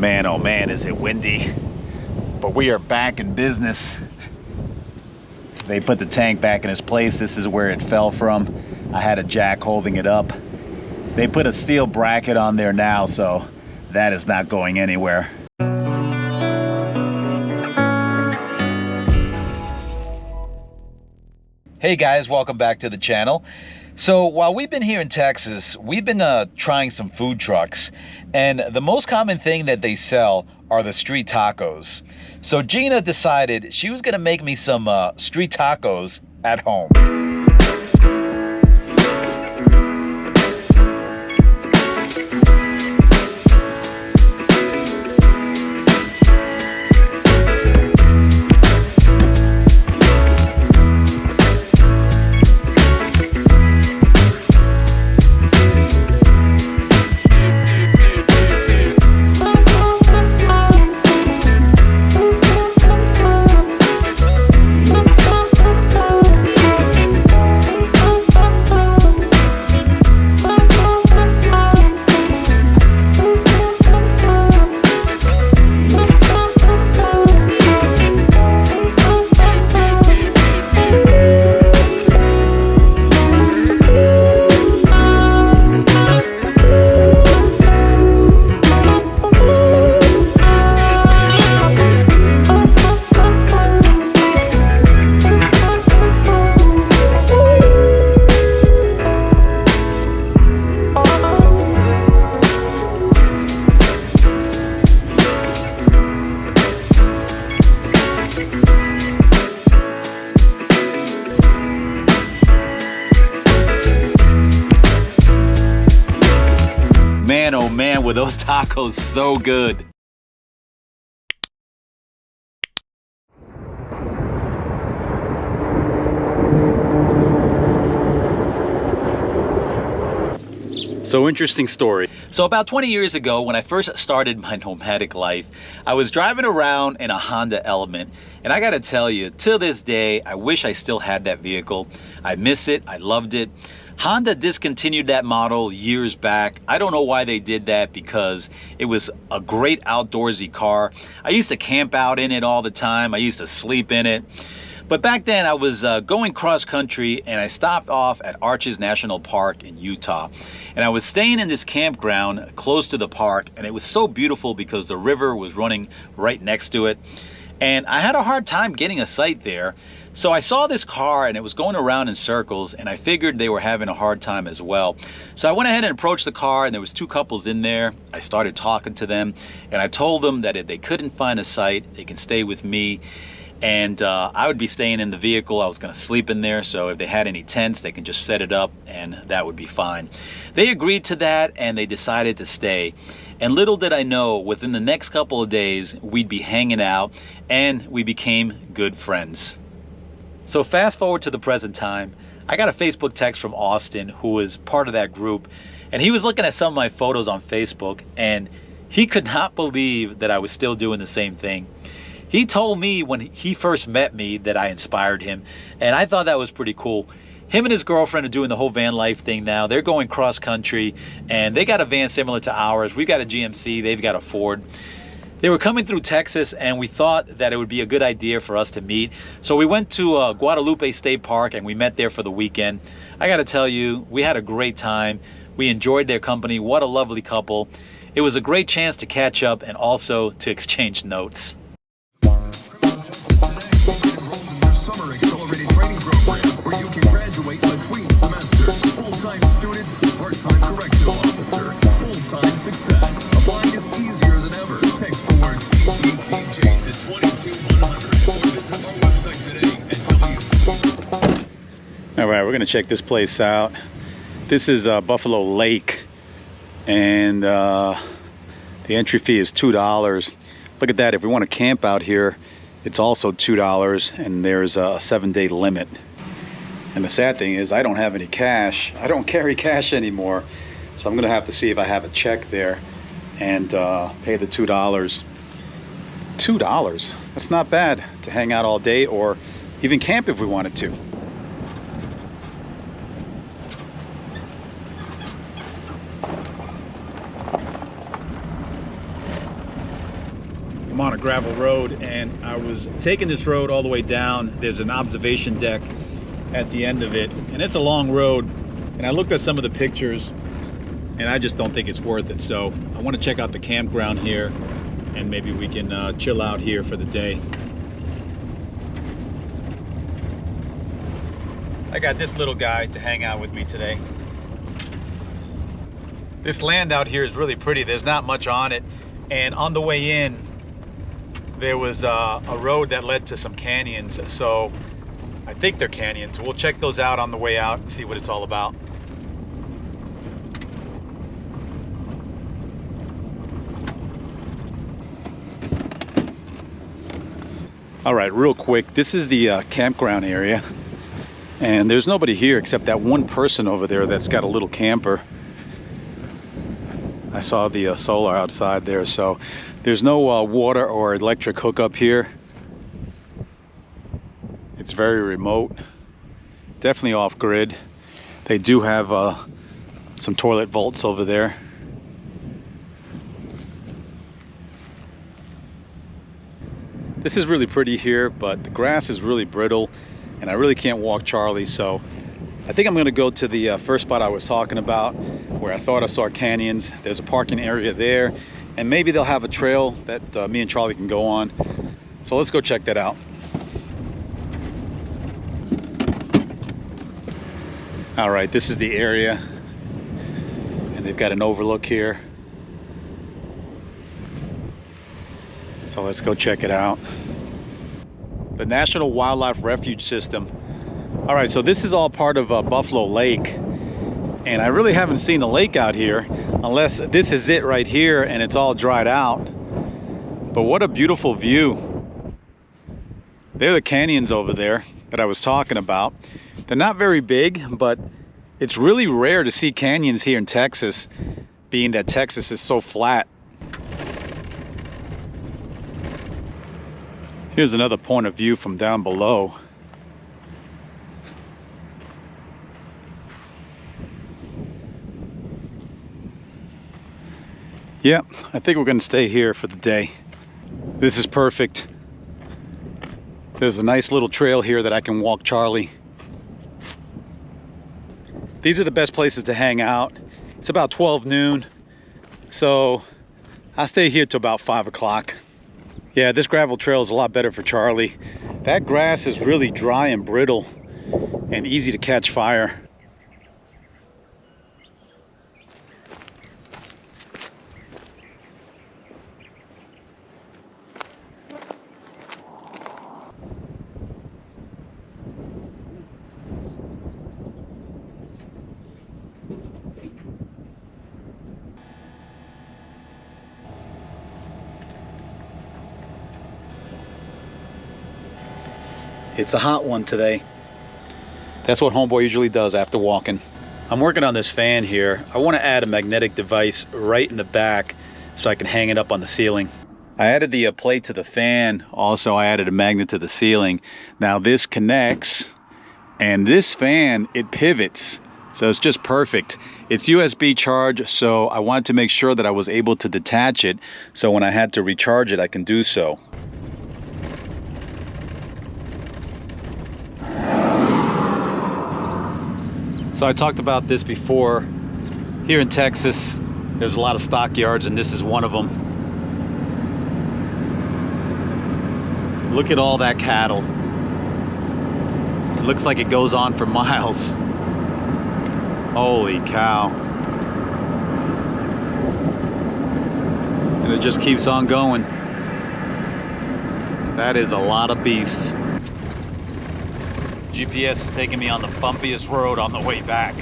Man, oh man, is it windy. But we are back in business. They put the tank back in its place. This is where it fell from. I had a jack holding it up. They put a steel bracket on there now, so that is not going anywhere. Hey guys, welcome back to the channel. So while we've been here in Texas, we've been trying some food trucks, and the most common thing that they sell are the street tacos. So Gina decided she was gonna make me some street tacos at home. Man, oh man, were those tacos so good. So interesting story. So about 20 years ago, when I first started my nomadic life, I was driving around in a Honda Element, and I gotta tell you, till this day, I wish I still had that vehicle. I miss it, I loved it. Honda discontinued that model years back. I don't know why they did that, because it was a great outdoorsy car. I used to camp out in it all the time. I used to sleep in it. But back then I was going cross country, and I stopped off at Arches National Park in Utah. And I was staying in this campground close to the park, and it was so beautiful because the river was running right next to it. And I had a hard time getting a sight there. So I saw this car, and it was going around in circles, and I figured they were having a hard time as well. So I went ahead and approached the car, and there was two couples in there. I started talking to them, and I told them that if they couldn't find a site, they can stay with me. And I would be staying in the vehicle. I was gonna sleep in there, so if they had any tents, they can just set it up, and that would be fine. They agreed to that, and they decided to stay. And little did I know, within the next couple of days, we'd be hanging out, and we became good friends. So fast forward to the present time, I got a Facebook text from Austin, who was part of that group, and he was looking at some of my photos on Facebook, and he could not believe that I was still doing the same thing. He told me when he first met me that I inspired him, and I thought that was pretty cool. Him and his girlfriend are doing the whole van life thing now. They're going cross country, and they got a van similar to ours. We've got a GMC, they've got a Ford. They were coming through Texas, and we thought that it would be a good idea for us to meet. So we went to Guadalupe State Park, and we met there for the weekend. I gotta tell you, we had a great time. We enjoyed their company. What a lovely couple. It was a great chance to catch up and also to exchange notes. Summer accelerated training program where you can graduate between semesters. Full-time student, part-time correctional officer, full-time success. Applying is easier than ever. Text the word CCJ to 22100 or visit our website today and All right, we're gonna check this place out. This is Buffalo Lake, and the entry fee is $2. Look at that. If we want to camp out here, it's also $2, and there's a 7-day limit. And the sad thing is I don't have any cash. I don't carry cash anymore, so I'm gonna have to see if I have a check there and pay the $2. $2, that's not bad to hang out all day or even camp if we wanted to. I'm on a gravel road, and I was taking this road all the way down. There's an observation deck at the end of it, and it's a long road. And I looked at some of the pictures, and I just don't think it's worth it. So I want to check out the campground here, and maybe we can chill out here for the day. I got this little guy to hang out with me today. This land out here is really pretty. There's not much on it. And on the way in, there was a road that led to some canyons. So I think they're canyons. We'll check those out on the way out and see what it's all about. All right, real quick, this is the campground area, and there's nobody here except that one person over there that's got a little camper. I saw the solar outside there, so there's no water or electric hookup here. It's very remote, definitely off-grid. They do have some toilet vaults over there. This is really pretty here, but the grass is really brittle, and I really can't walk Charlie, so I think I'm gonna go to the first spot I was talking about, where I thought I saw canyons. There's a parking area there, and maybe they'll have a trail that me and Charlie can go on. So let's go check that out. All right, this is the area, and they've got an overlook here. So let's go check it out. The National Wildlife Refuge system. All right, so this is all part of Buffalo Lake, and I really haven't seen a lake out here unless this is it right here and it's all dried out. But what a beautiful view. They're the canyons over there that I was talking about. They're not very big, but it's really rare to see canyons here in Texas, being that Texas is so flat. Here's another point of view from down below. Yep, I think we're gonna stay here for the day. This is perfect. There's a nice little trail here that I can walk Charlie. These are the best places to hang out. It's about 12 noon, so I'll stay here till about 5 o'clock. Yeah, this gravel trail is a lot better for Charlie. That grass is really dry and brittle and easy to catch fire. It's a hot one today. That's what homeboy usually does after walking. I'm working on this fan here. I want to add a magnetic device right in the back so I can hang it up on the ceiling. I added the plate to the fan. Also, I added a magnet to the ceiling. Now this connects, and this fan, it pivots. So it's just perfect. It's USB charge, so I wanted to make sure that I was able to detach it, so when I had to recharge it, I can do so. So I talked about this before. Here in Texas, there's a lot of stockyards, and this is one of them. Look at all that cattle. It looks like it goes on for miles. Holy cow. And it just keeps on going. That is a lot of beef. GPS is taking me on the bumpiest road on the way back.